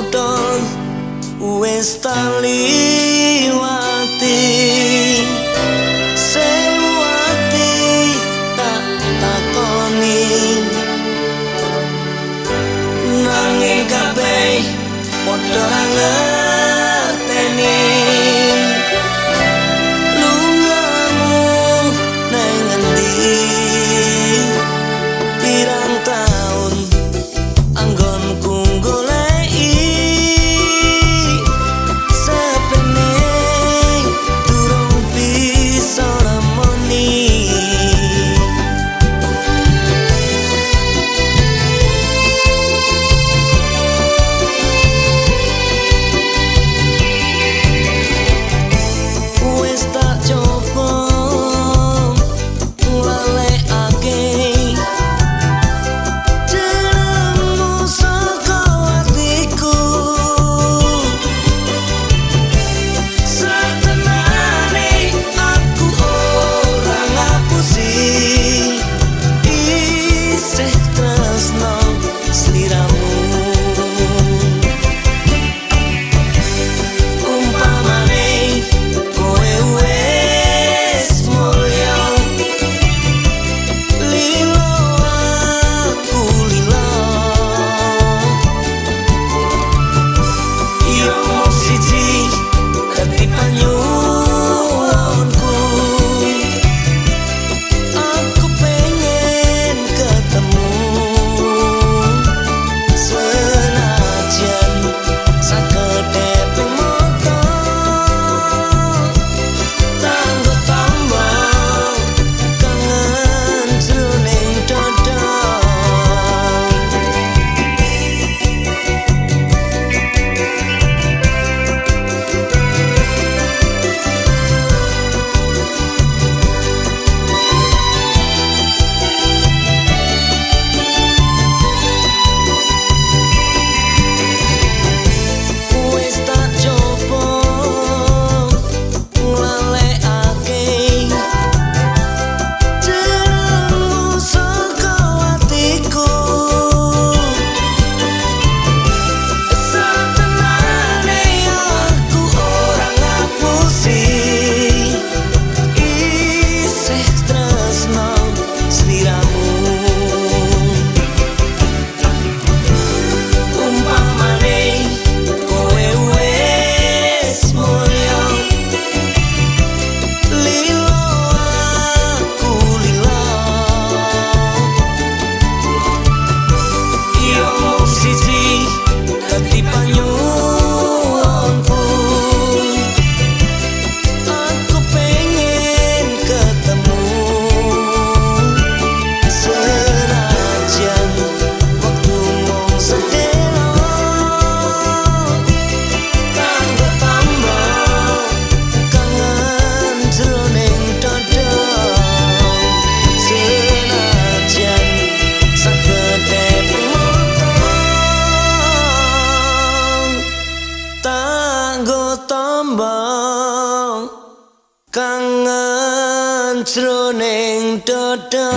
dong wis tak liwati, sewati tak takoni, nanging kabeh padha ra ngerteni lungamu nang ngendi. Pirang taun anggonku goleki sepene durung bisa ramoni. Wis tak coba nglalekake jenengmu saka atiku, satenane aku ora ngapusi isih tresno sliramu. Umpamane kowe wis mulya lilo aku lilo, yo mung siji dadi panyuwunku, aku pengen ketemu senajan sakedhep mata tanggo tambah kangen jroning dada. Wis tak coba nglalekake jenengmu saka atiku, satenane aku ora ngapusi isih tresno sliramu. Umpamane kowe wis mulya lilo aku lilo, yo mung siji dadi panyuwunku, aku pengen ketemu senajan waktu mung sedelo tanggo tambah kangen jroning dada, senajan sakedhep mata tanggo tambah kangen jroning dada.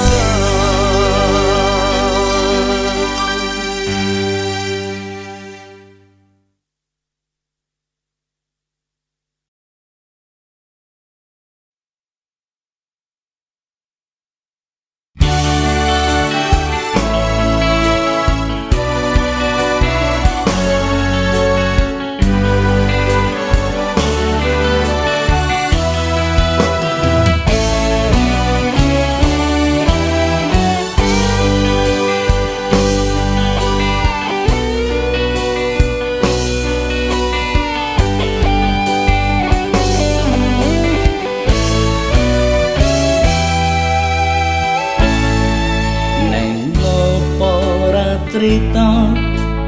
Cerita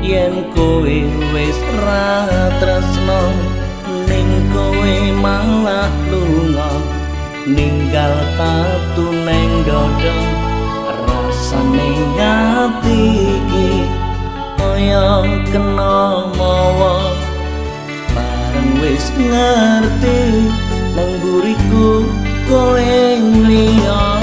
yen kowe wis ra tresno ning kowe malah lunga ninggal tatu neng dada, rasane ati iki kaya kena mawa bareng wis ngerti nang buriku kowe liya.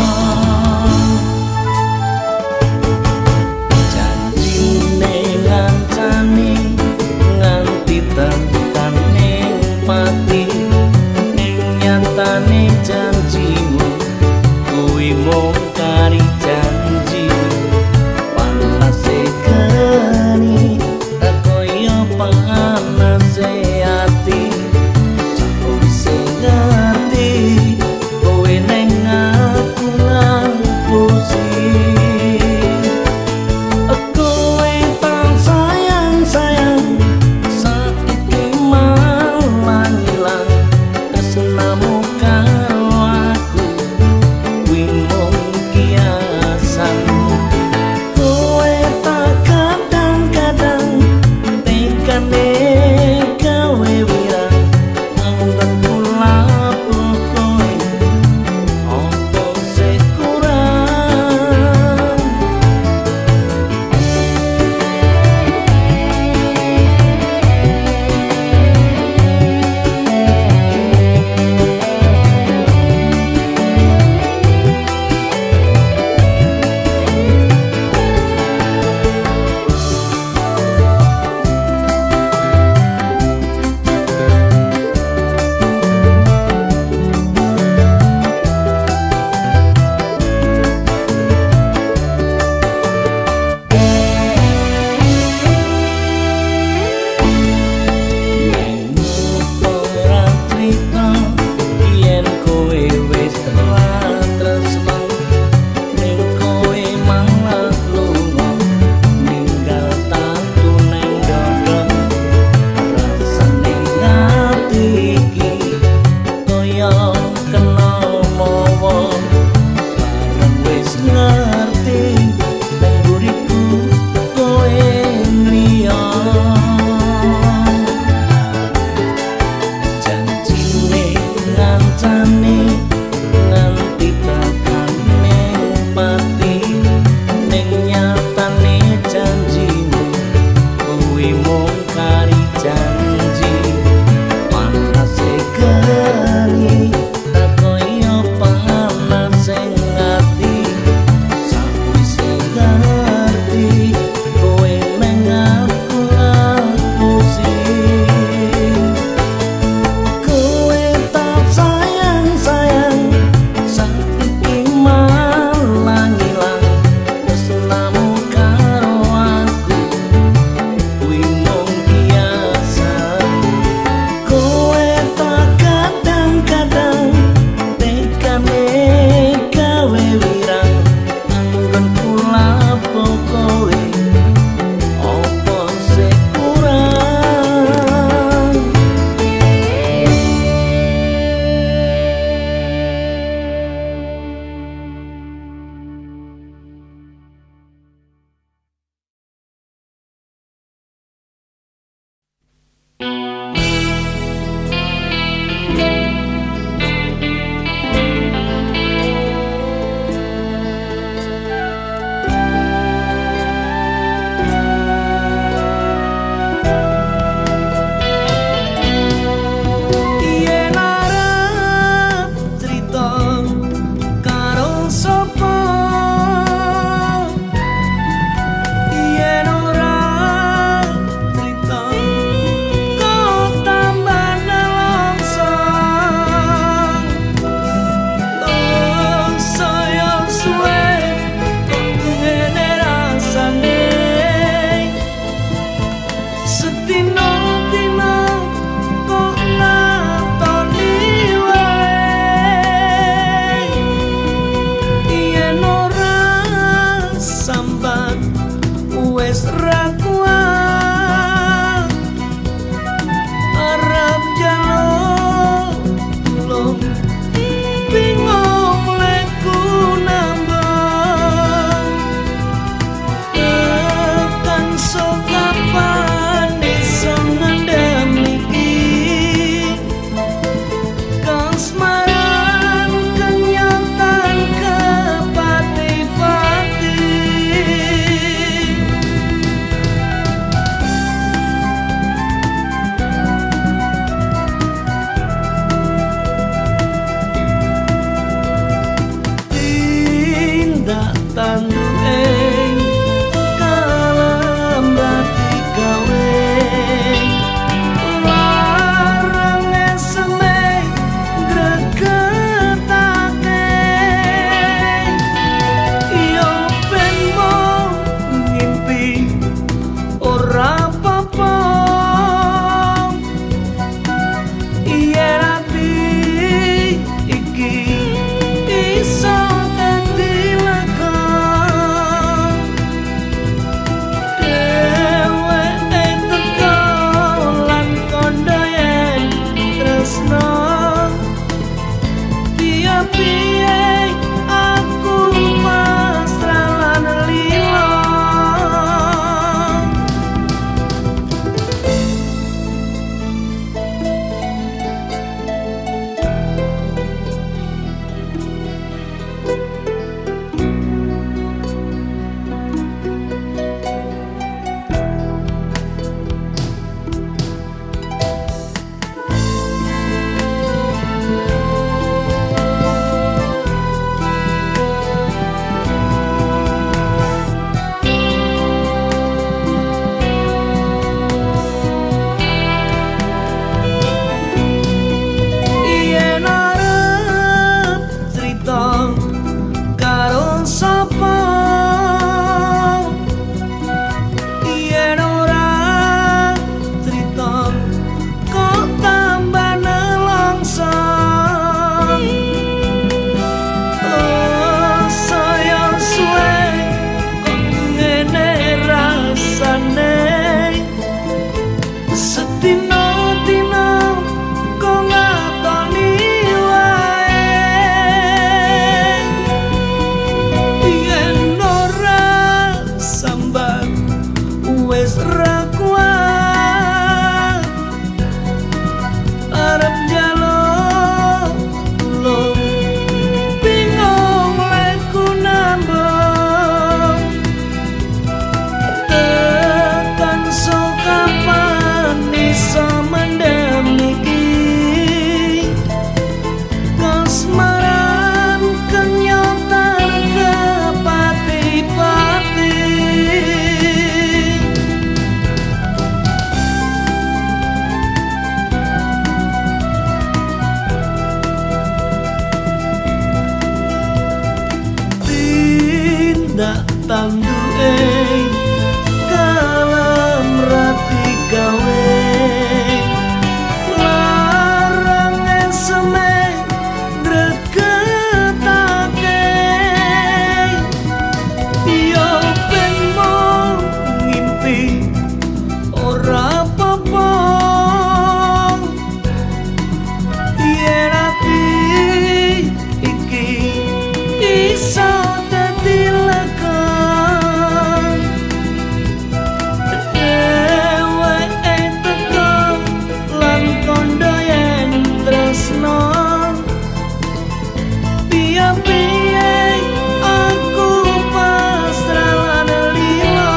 wis ra kuat arep njaluk tulung bingung lek ku nambung tekan sok kapan iso mendem iki kasmaran kenyataan kepati-pati tindak tanduke kalem rati gawe larang eseme gregetake yo ben mau ngimpi ora apa-apa yen ati iki iso dadi lakon dheweke teko lan kondo yen tresno piye-piye aku pasrah lan lilo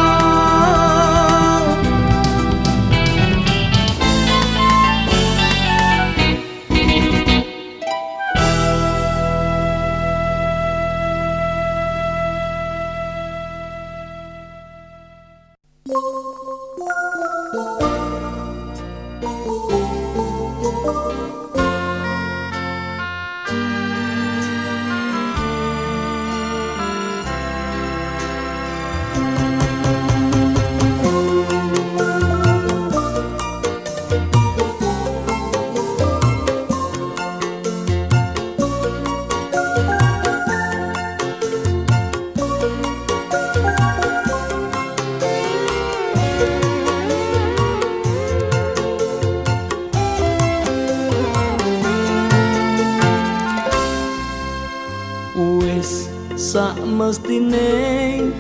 wis sak mestine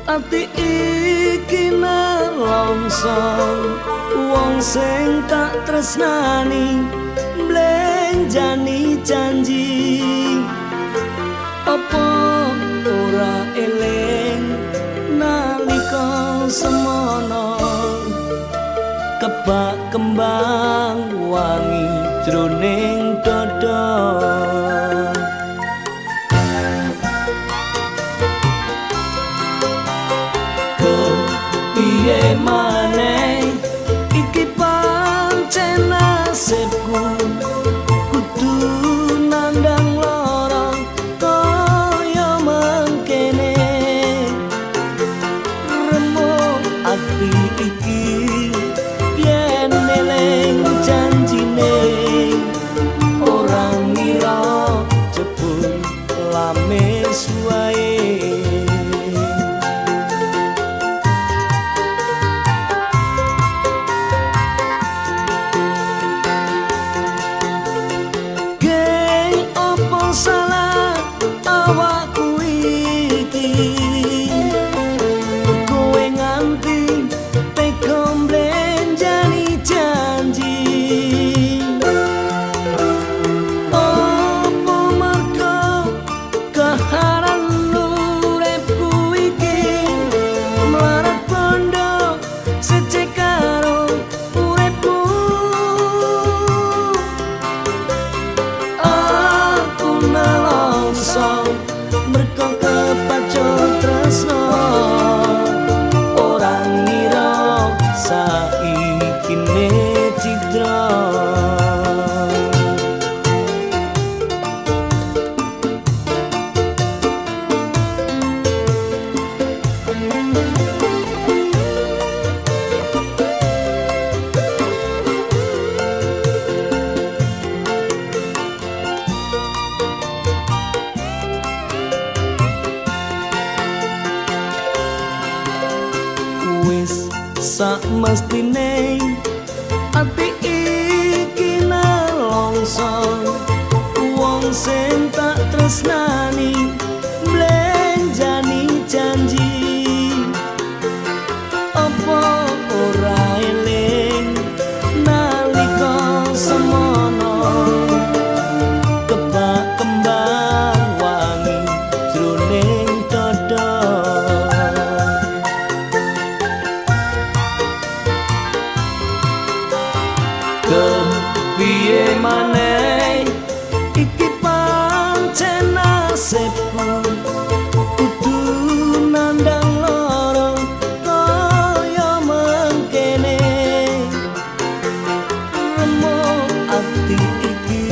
ati iki nelongso wong sing tak tresnani mblenjani janji apa ora eling nalika semono kebak kembang wangi jroning dada piye maneh iki pancen nasibku kudu nandang lara kaya mangkene remuk ati iki yen eling janjine ora ngira jebul lames wae sak mestine ati iki nelongso wong sing tak tresnani mblenjani janji apa nasibku kudu nandang loro kaya mengkene remuk ati iki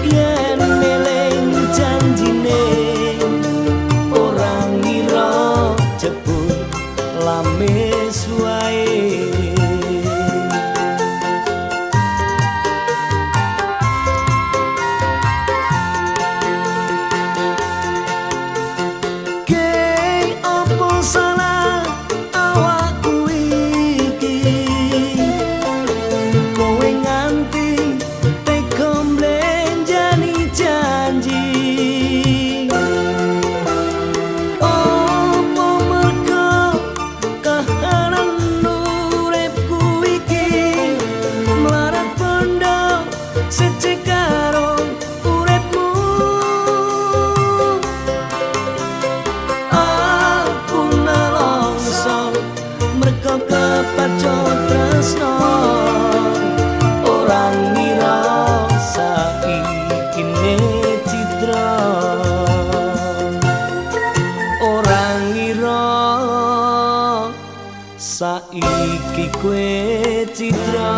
yen eling janjine ora ngira jebul lamis wae saiki kowe citra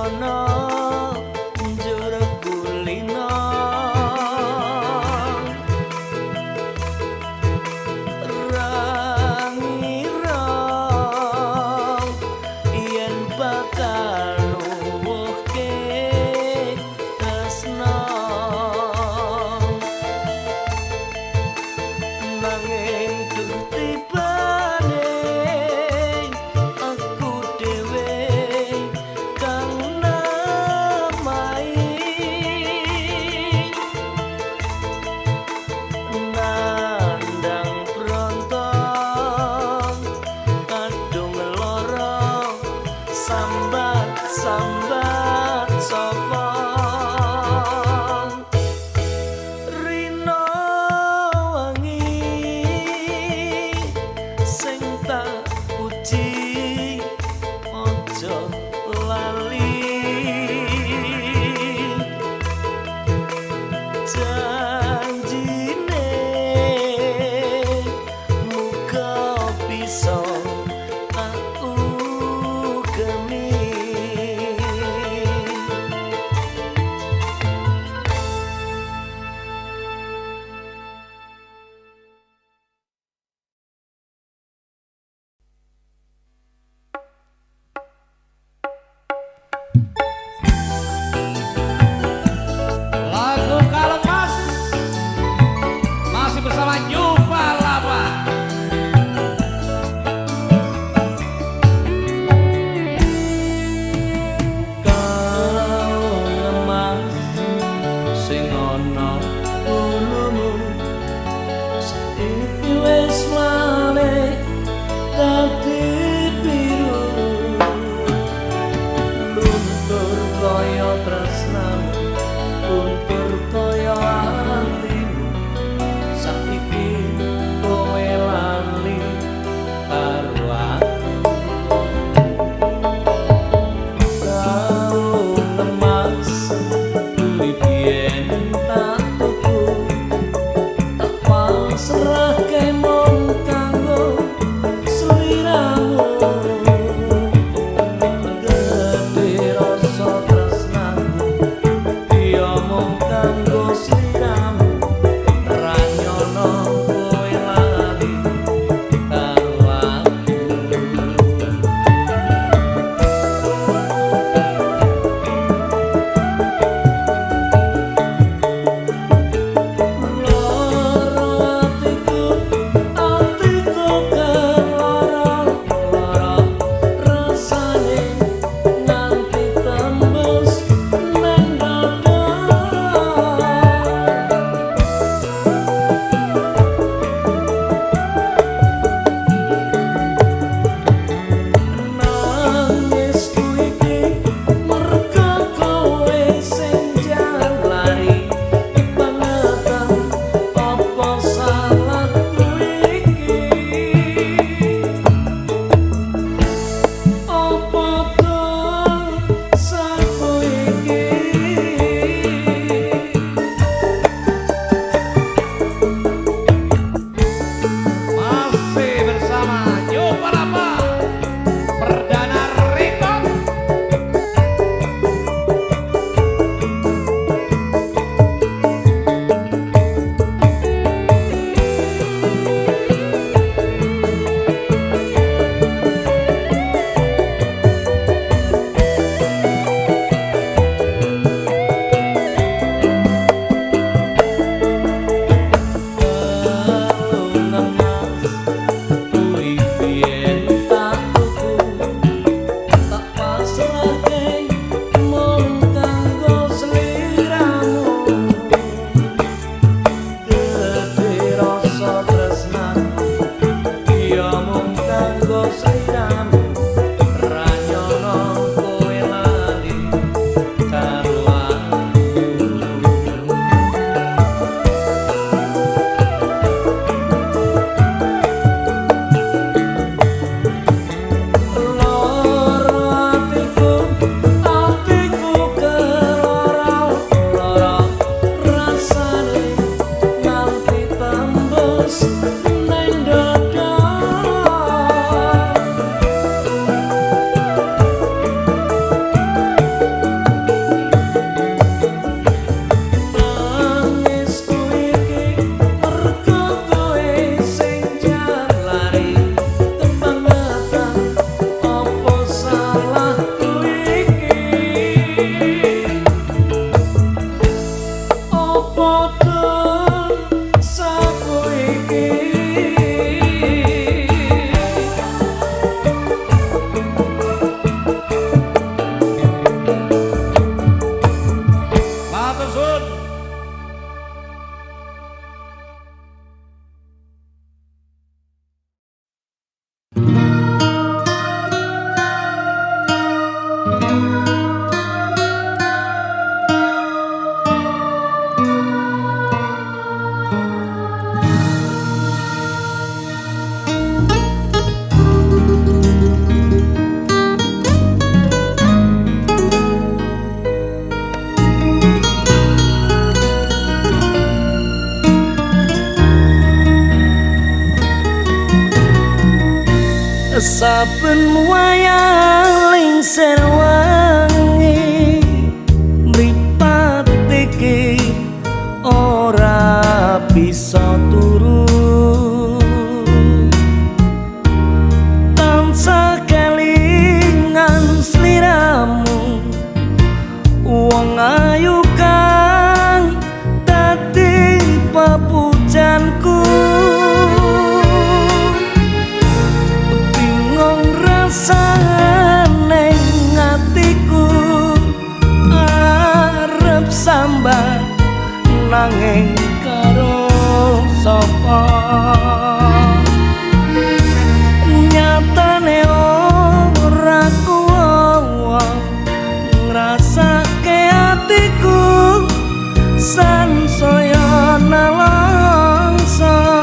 ana njur kulino rangira yen bakal nuwuhke tresno nanging tibane aku dhewe kang namai nandang bronton kadung lara sambat sapa rino wangi sing tak puji aja lali janjine muga bisa aku gemi Lagu Kalemas masih bersama Yupa Lapa. kau lemas sing ana ulumu saiki wis malih dadi biru luntur kaya tresnamu luntur kaya atimu saiki kowe lali karo aku kau lemas beli biyen tak tuku tak pasrahke mung kanggo sliramu gede rasa tresnamu saben wayang lingser wangi mripat iki ora bisa turu tansah kelingan sliramu wong ayu kang dadi papujanku rasane ngatiku arep sambat nanging karo sapa nyatane ora kuwowo ngrasake atiku sansaya nalangsa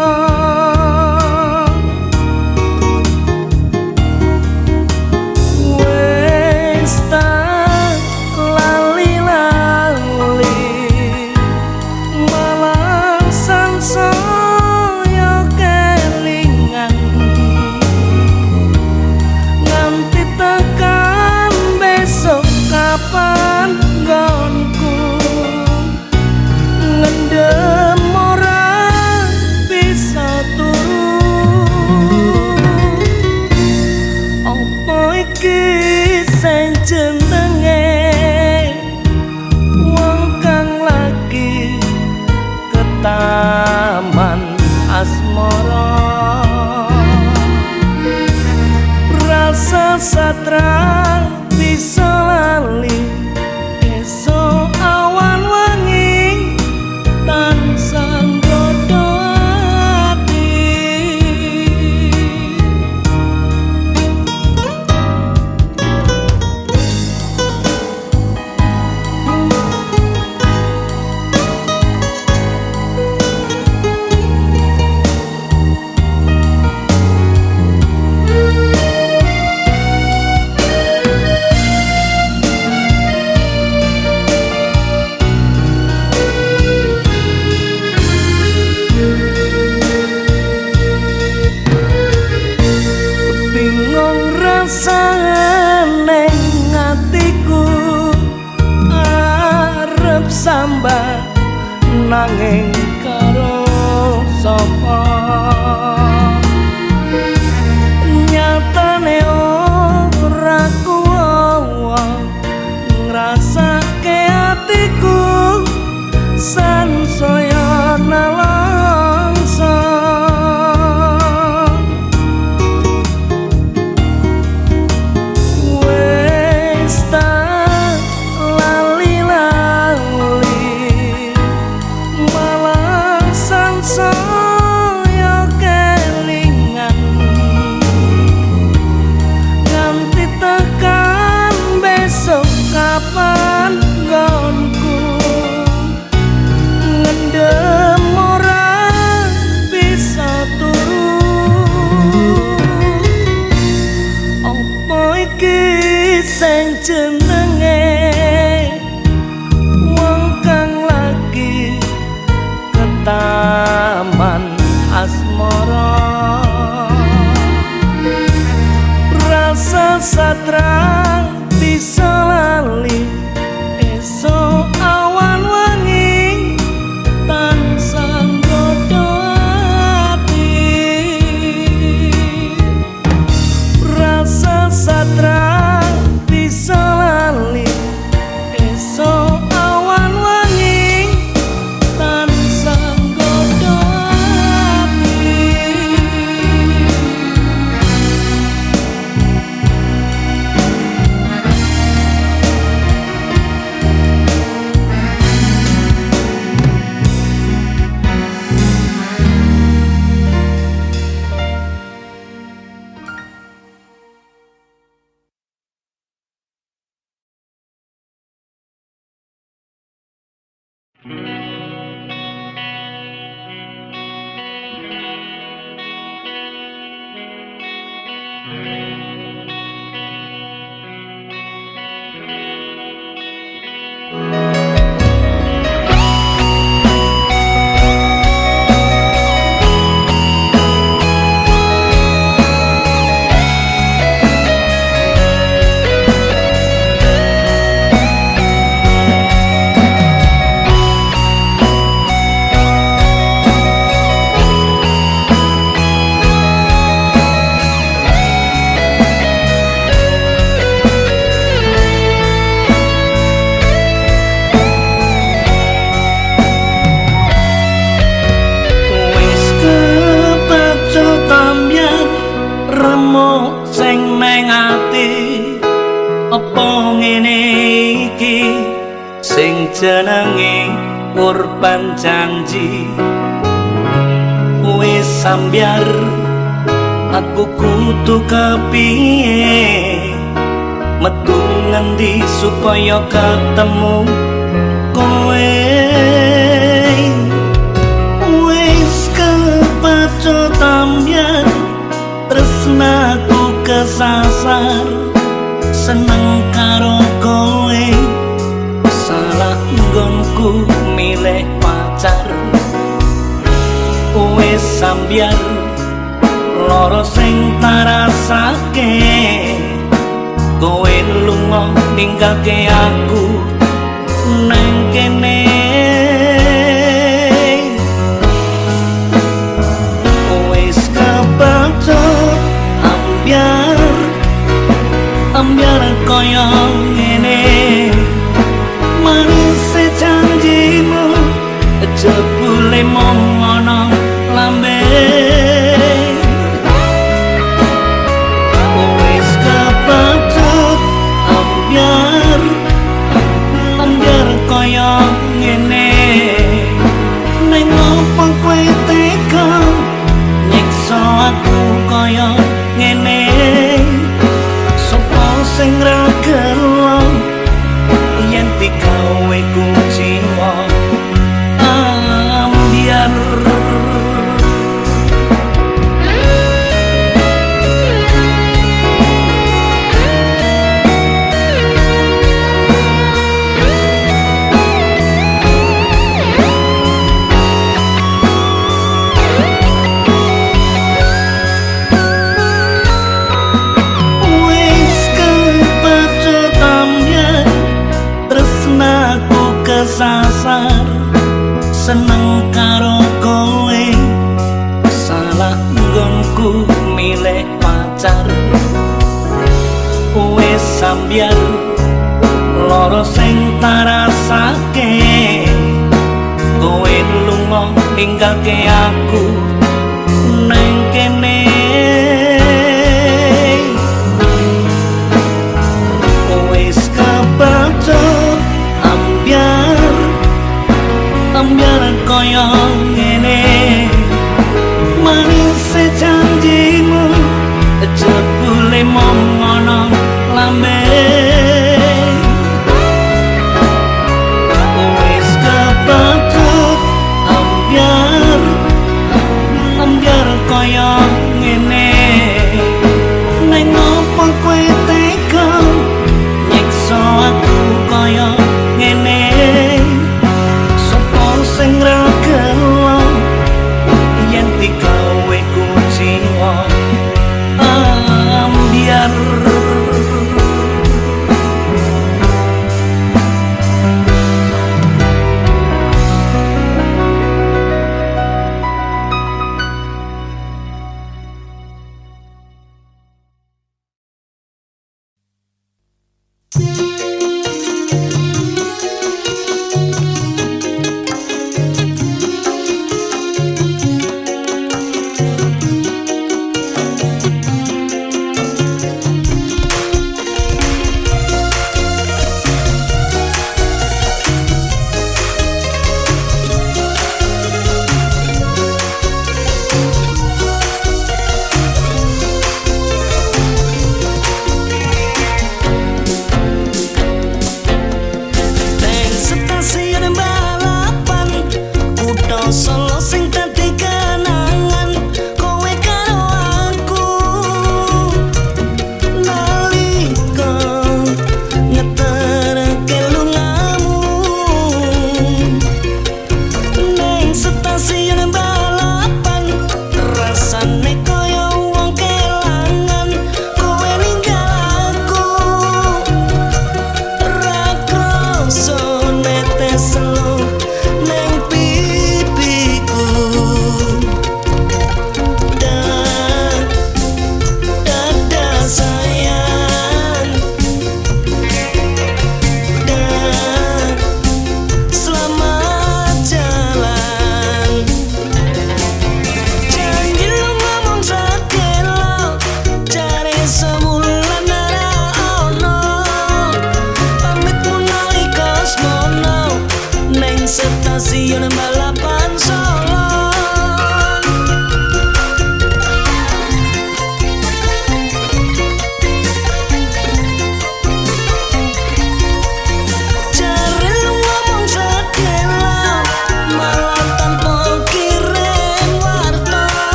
taman asmara rasa satra bisa lali esok awan wangi tansah dodo ati rasane ngatiku arep sambat nanging karo sapa nyatane ora kuwowo ngrasake atiku sansaya nalangsa sing jenenge wong kang lagi ke taman asmara rasa satra bisa lali esok awan wangi tansah dodo ati rasa satra bisa lali esok awan wangi tansah dodo ati jenenge korban janji wis sambyar aku kudu kepiye metu ngendi supaya ketemu kowe wis kepacut ambyar tresnaku kesasar seneng karo kowe salah nggonku milih pacar wis sambyar loro sing tarasake kowe lunga ninggalke aku nang kene wis kepacut ambyar koyo ngene manis janjimu jebule mung ana lambe wis kepacut ambyar koyo ngene ning opo kowe tega nyiksa aku koyo ngene sapa sing ra gelem yen dikawe kuciwa ambyar kesasar seneng karo kowe salah nggonku milih pacar wis sambyar loro sing tarasake kowe lunga ninggalke aku nang kene wis kepacut ambyar koyo ngene manis janjimu jebule mung ana lambe wis kepacut ambyar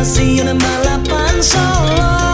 stasiun balapan Solo.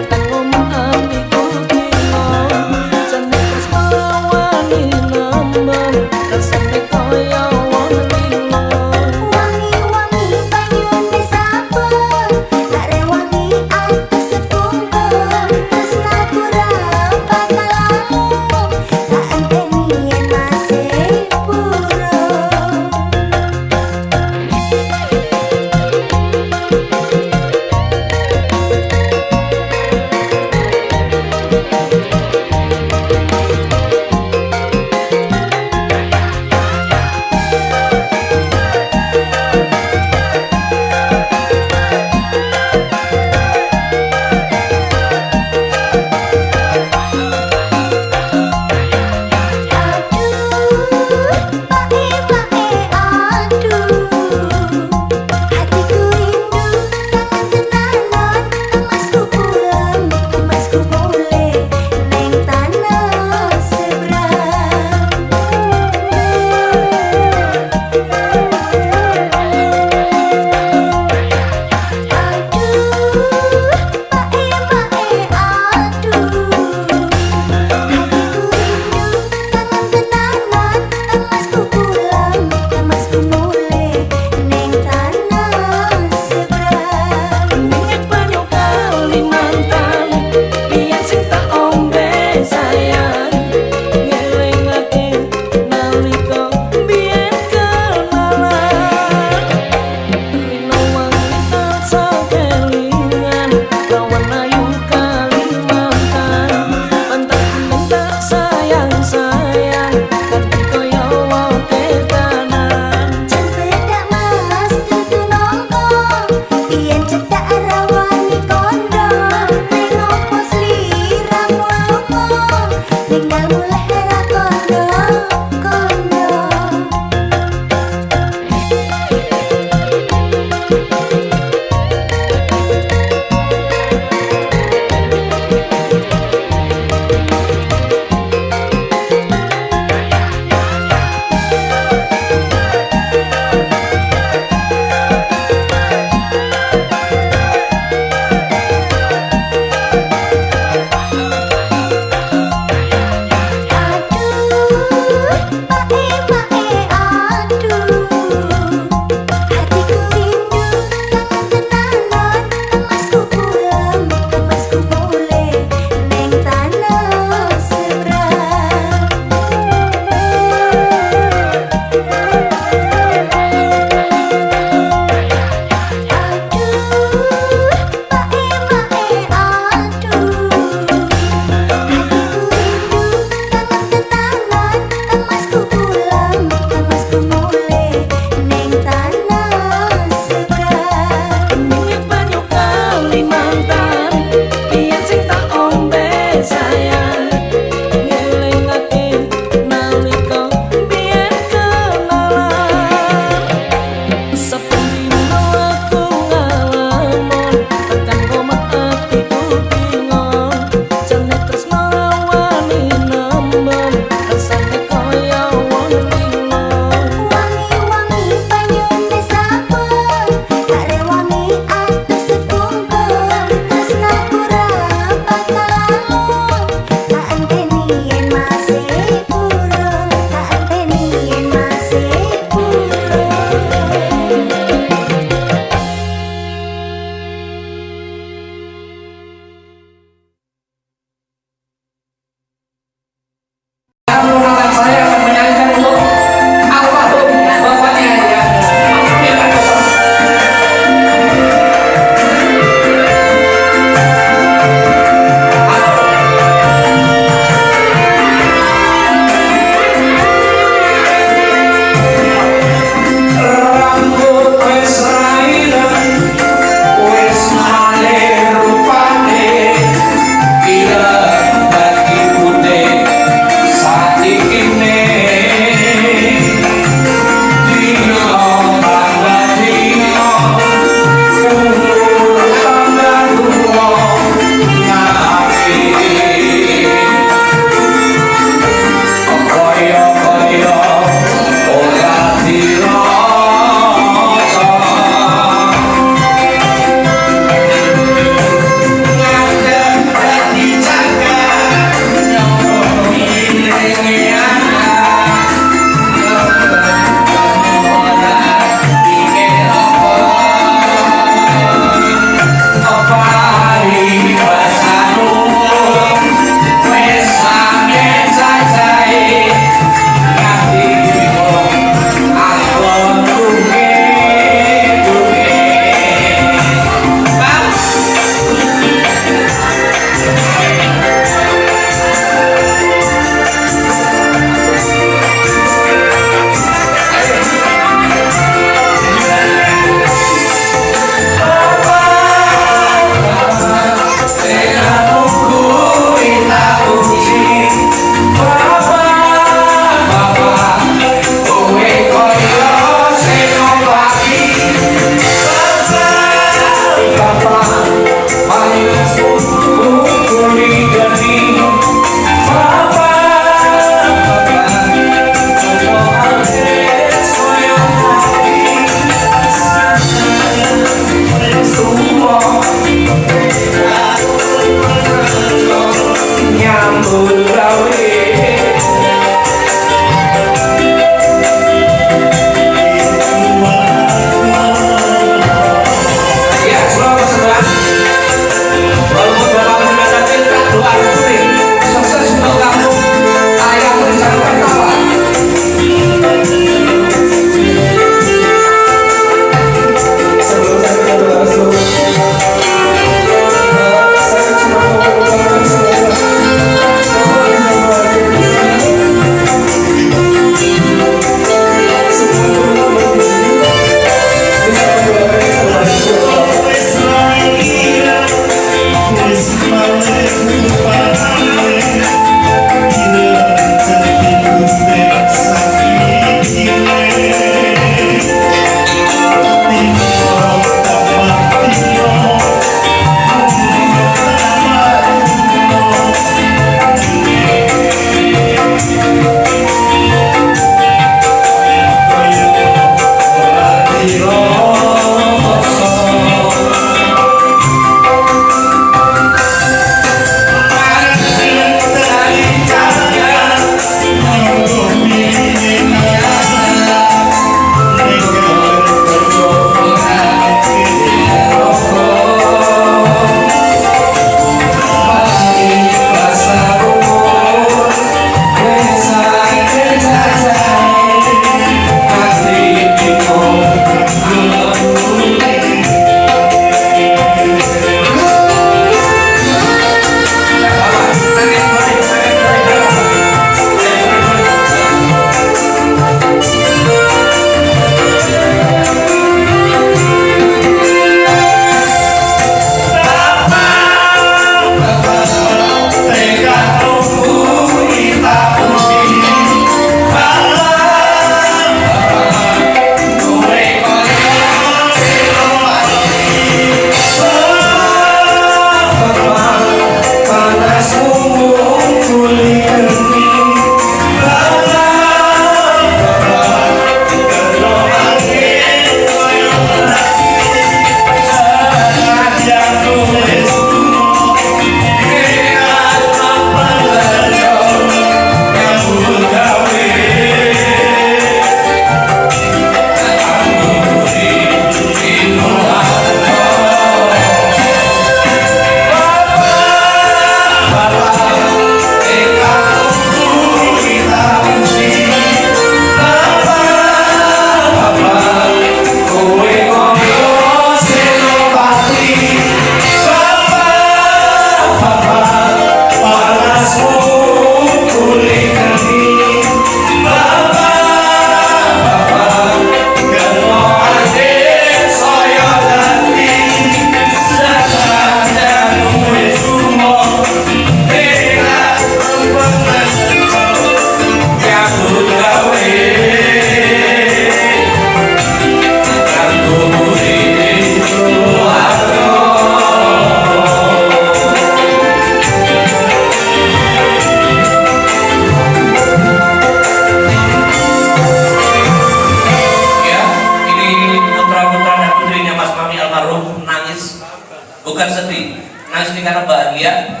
bukan sedih. Nangis ini karena bahagia.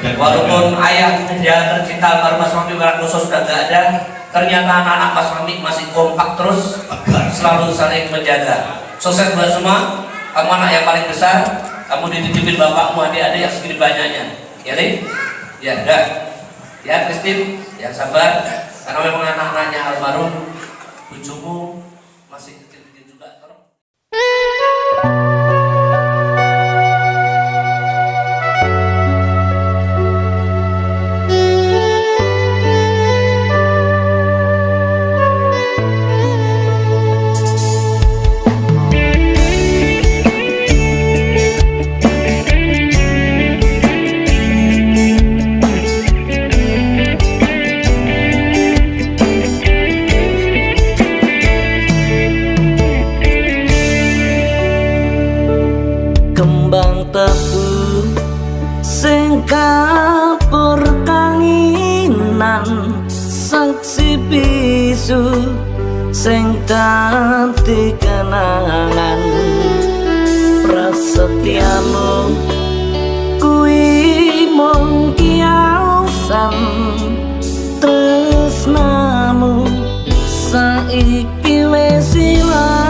Dan Walaupun ayah dia tercinta almarhum Mas Fahmi Wiraksono sudah gak ada, ternyata anak-anak Mas Fahmi masih kompak terus, selalu saling menjaga. Sukses buat semua. Kamu anak yang paling besar, kamu dititipin bapakmu adik-adik yang segini banyaknya. Ya nih? Ya udah. Ya Christine, ya sabar. Karena memang anak-anaknya almarhum, bujumu masih kecil-kecil juga. Tolong. Kembang tebu sing kapur kanginan, saksi bisu sing kanthi kenangan. Prasetyamu kuwi mung kiasan, tresnamu saiki wis ilang.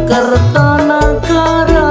Kertanegara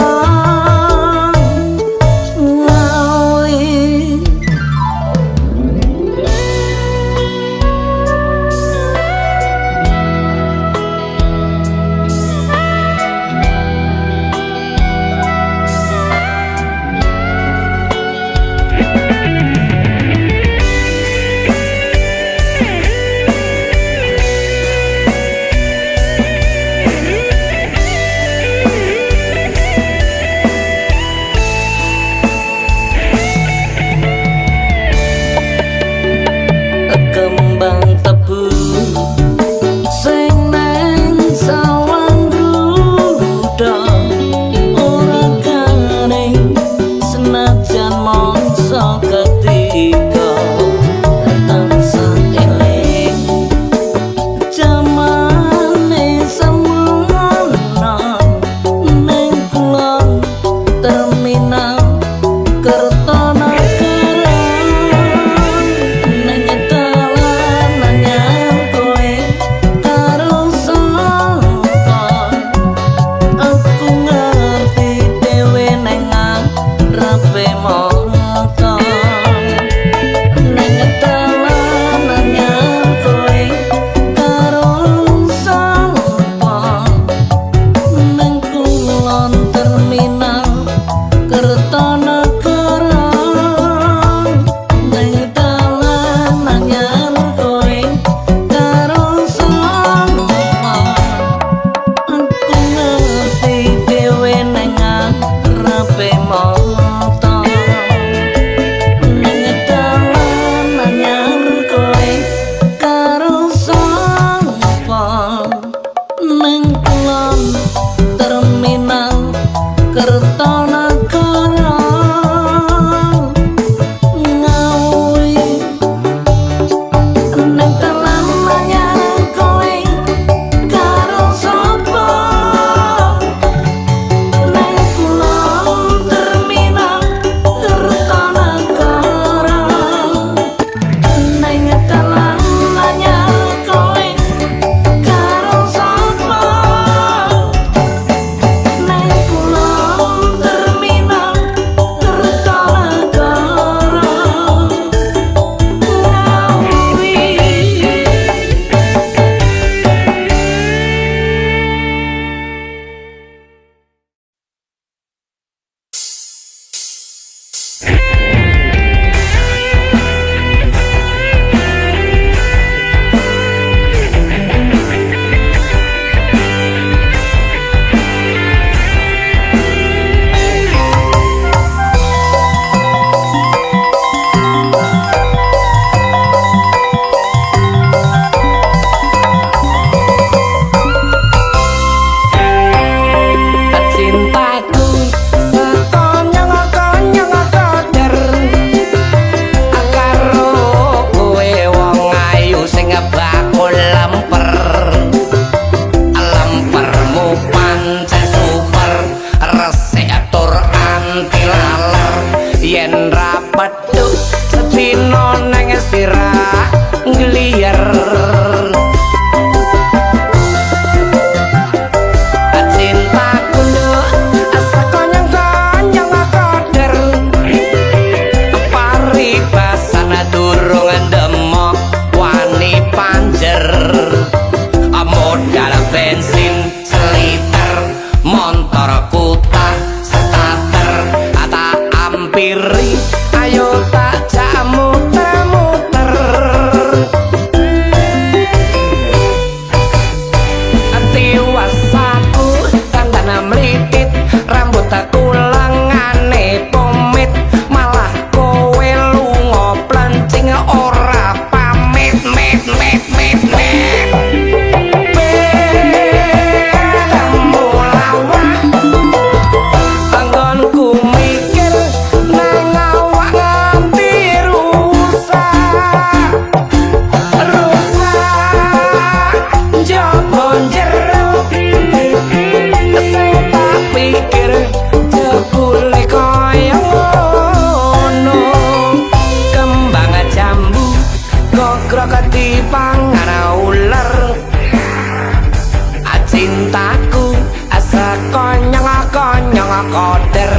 koder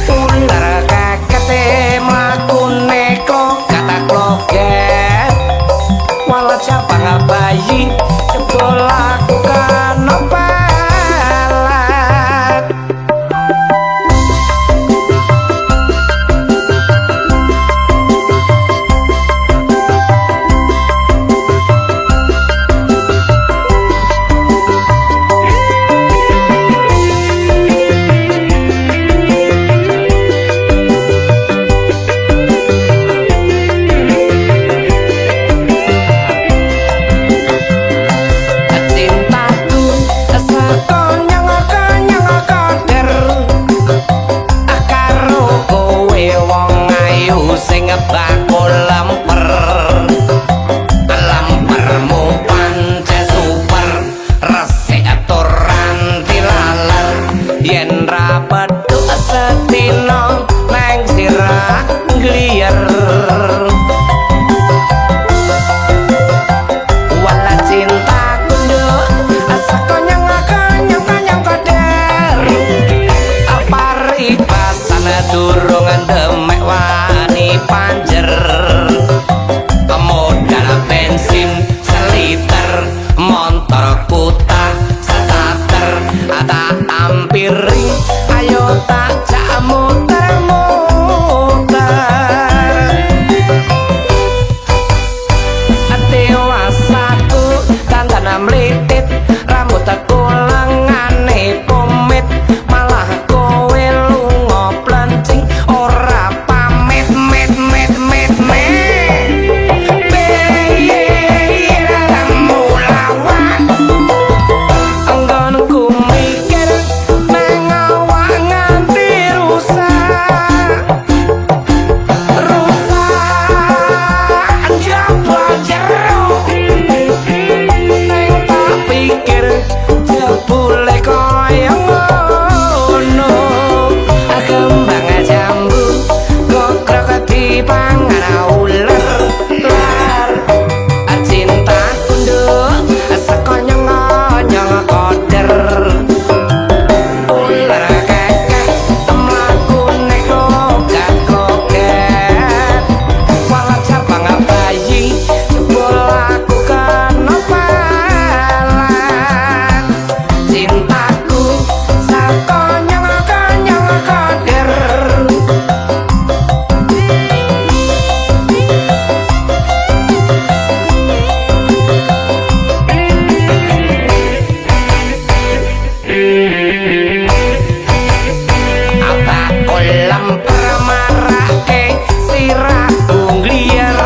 ular kakete mlakune kok katak loget walau cabang bayi jebol aku kan pelet bakul lemper lempermu pancen super resik aturan dilaler yen ra pedhuk setino neng sirah gliyer wala cintaku nduk asako nyang koder paribasan durung demek wani panjer modal bensin seliter motor kutah starter tak tampiri ayo tak jak muter-muter dewasaku dandan mlitit rambut kulangane pomit malah kowe lunga plencing ora pamit met anggonku mikir nang awak nganti rusak njaba jero sing tak pikir jebule koyo ngono kembang jambu gogrok dipangan ular cintaku nduk saka nyong koder ular kekek mlakune koget walau cabang bayi jebul aku kena pelet cintaku saka nyong koder apa lemper marake sirahku gliyer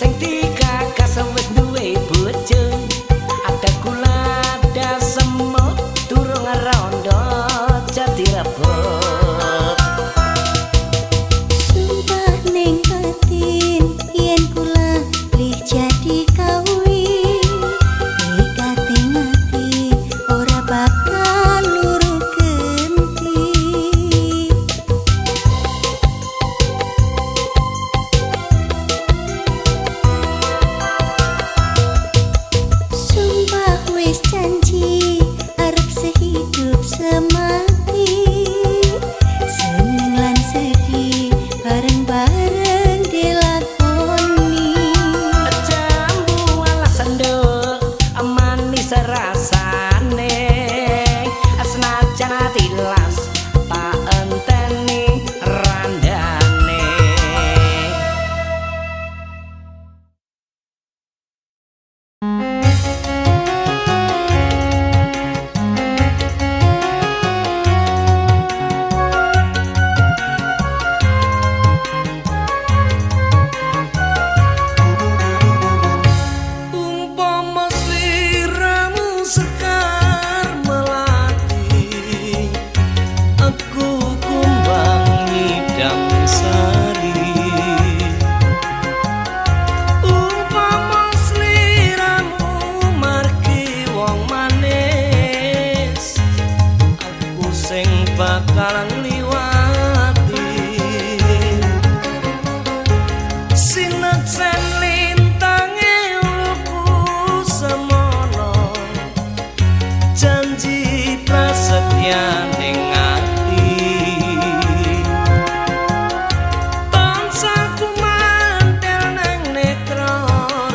sing digagas wis duwe bojo ada kula ada semut durung rondo jadi rebut sumpah ning batin yen kula lih jadi kawin ikate ngati ora bakal luru genti sumpah wis janji arep sehidup semati seneng lan sedih bareng-bareng dilakoni jambu alasan do manis rasane senajan tilas tak enteni randane umpama sliramu sekar melati aku kumbang ngidam sari umpama sliramu margi wong manis aku sing bakal ngliwati sineksen lintange uluku semono janji prasetya ning ati tansah kumantel nang netra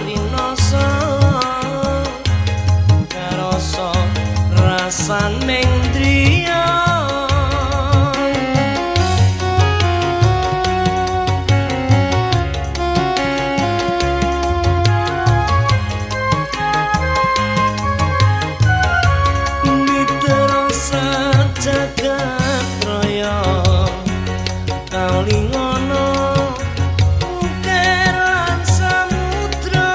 rinoso karoso rasaning driya Mitra sajagat raya kalingono ukir lan samudra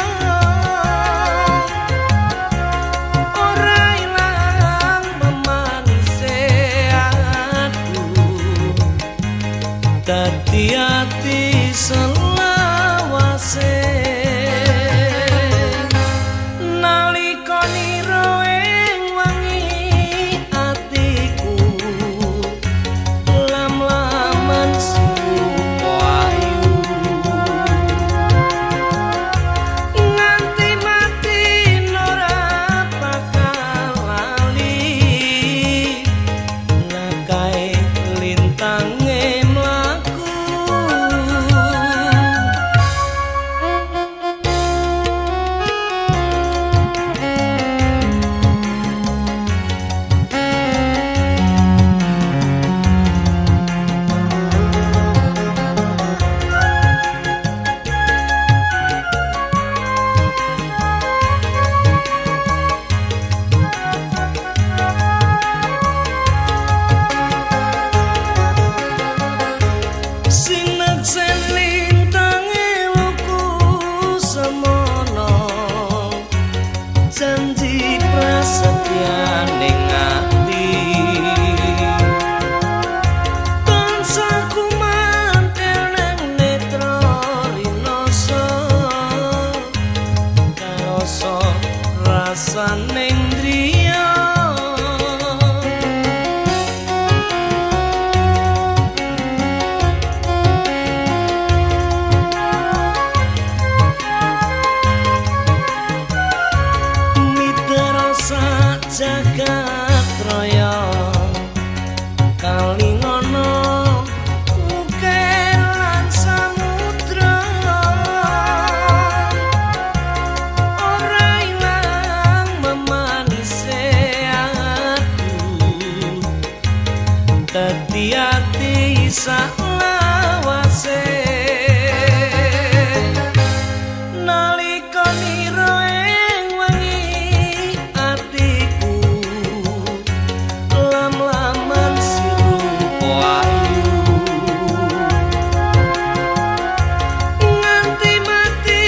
ora ilang memanise aku dadi ati selawase nalika nira ing wangi atiku lam-laman surupa ayu nganti mati ora bakal lali lakae lintange mlaku sineksen lintange luku semono janji prasetya ning ati tansah kumantel nang netra rinoso karoso rasaning driya mitra sajagat raya kalingono ukir lan samudra ora ilang memanise aku dadi ati salawase nalika nira ing wangi atiku lam-laman sirupa ayu nganti mati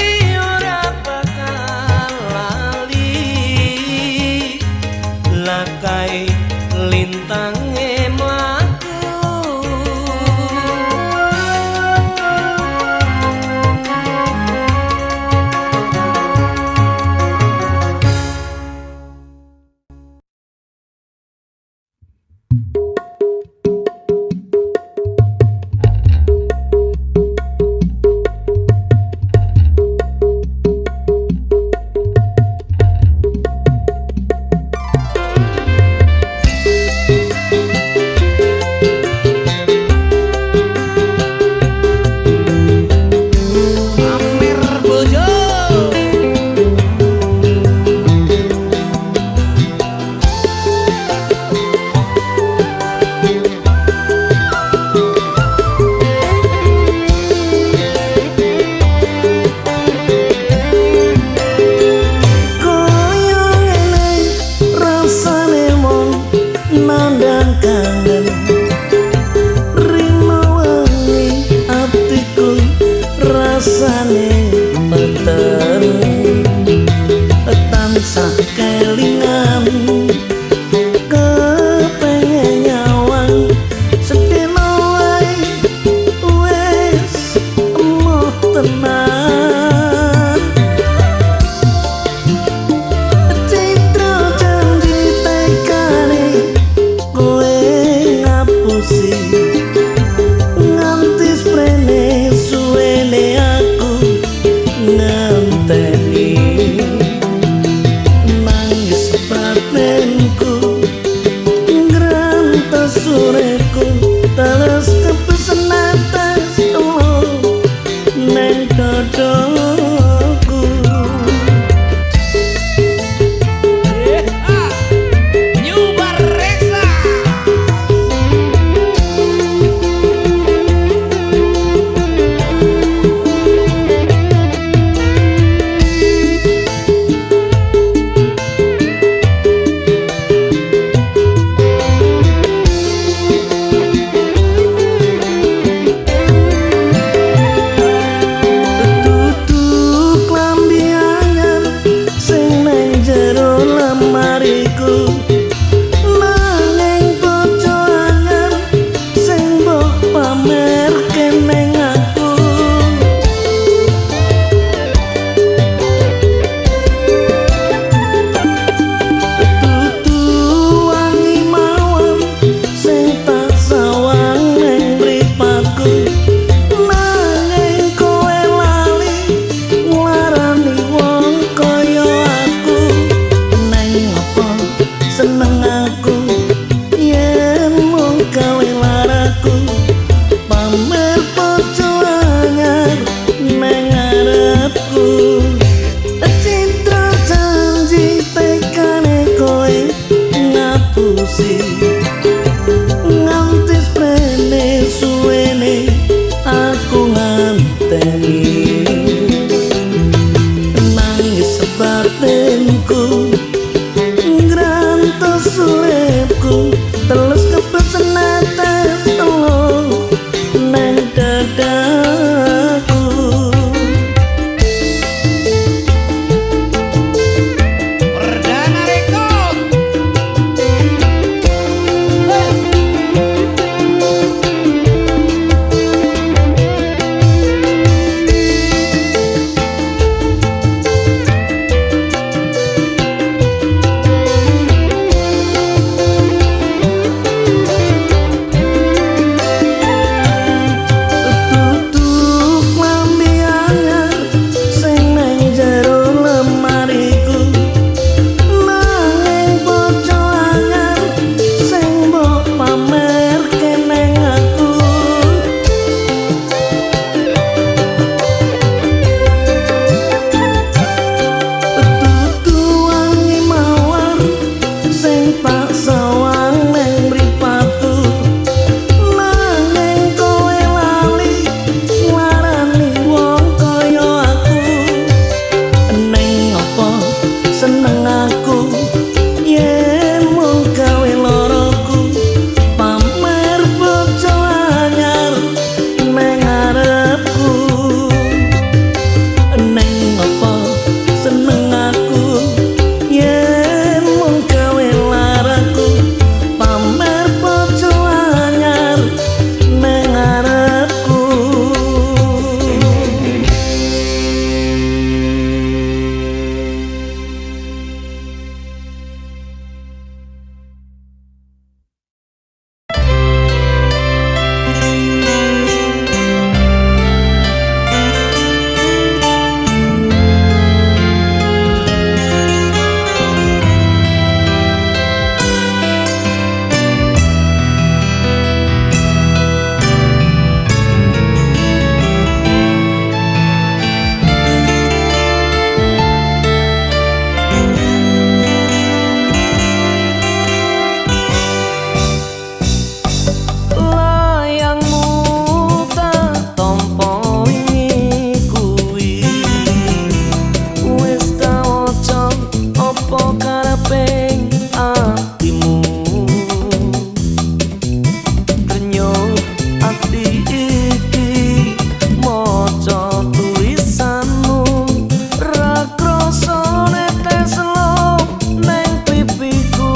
emosi nganti sprene suwene aku nganteni nangis batinku ngrantos uripku telus kepesen netes telur nang dadaku Perdana Rekod. tutuk lambi anyar sing nang jero lemariku nanging bojo anyar sing mbok pamerke nang aku tutu wangi mawar sing tak sawang nang mripatku nanging kowe lali nglarani wong kaya aku ning apa seneng aku yen mung gawe loroku pamer bojo anyar nang ngarepku ning apa seneng aku yen mung gawe laraku pamer bojo anyar nang ngarepku layangmu tak tompo wingi kuwi wis tak waca apa kareping atimu renyong ati iki maca tulisanmu ra krasa netes lo nang pipiku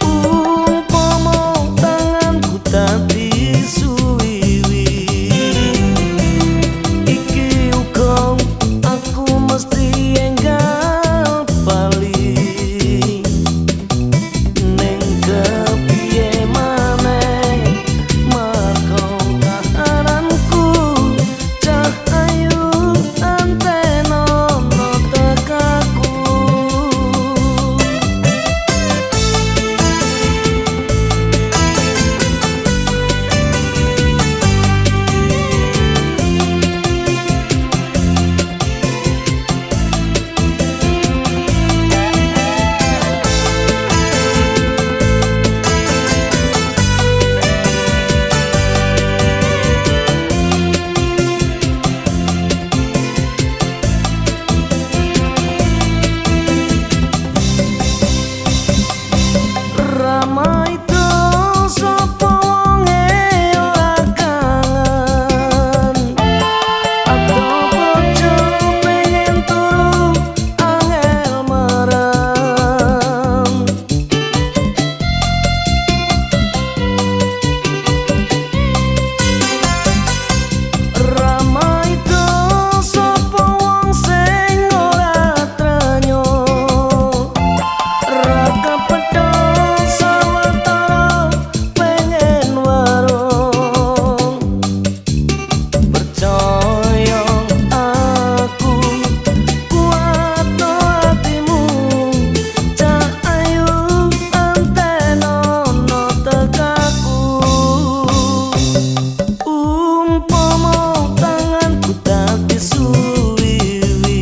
umpama tanganku dadi suwiwi iki uga aku mesti enggal bali ning kepiye maneh marko kahananku cah ayu anteno no tekaku ramai to sapa wonge ora kangen atau bojo pengen turu angel merem ramai to sapa wong sing ora tranyo ra kepethuk sawetara pengen warung percaya aku kuat no hatimu cah ayu anteno no tekaku umpama tanganku dadi suwiwi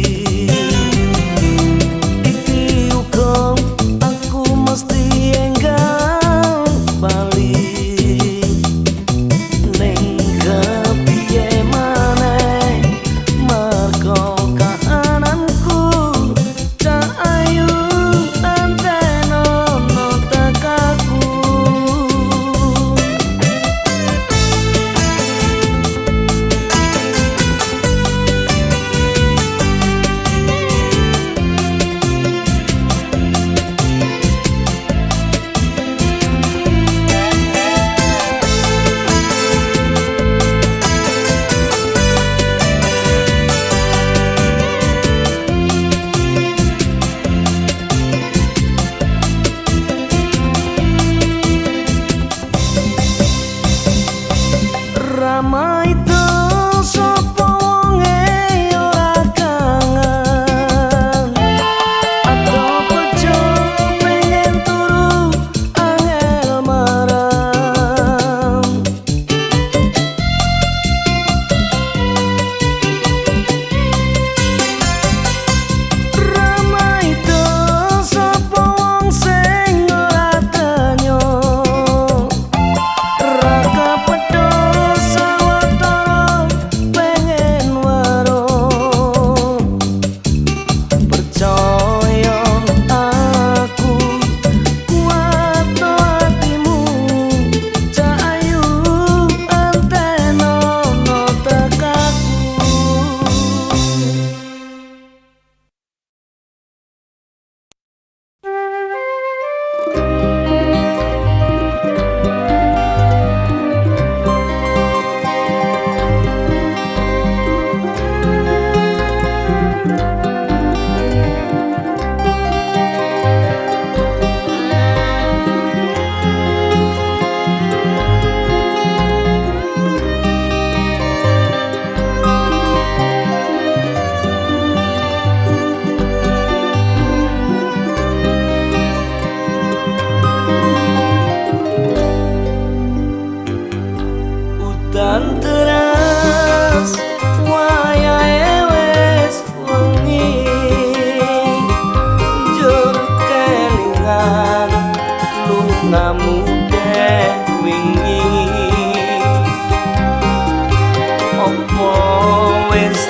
Rama itu sapa wonge ora kangen atau bejo pengen turu angel marang. Rama itu sapa wong sing ora tenyo raka pedhos sawetara pengen weruh. Percaya aku kuat hatimu cahayu antena no tekaku. Udan teras wayahe wis wengi njur kelingan lungamu dek wingi opo wis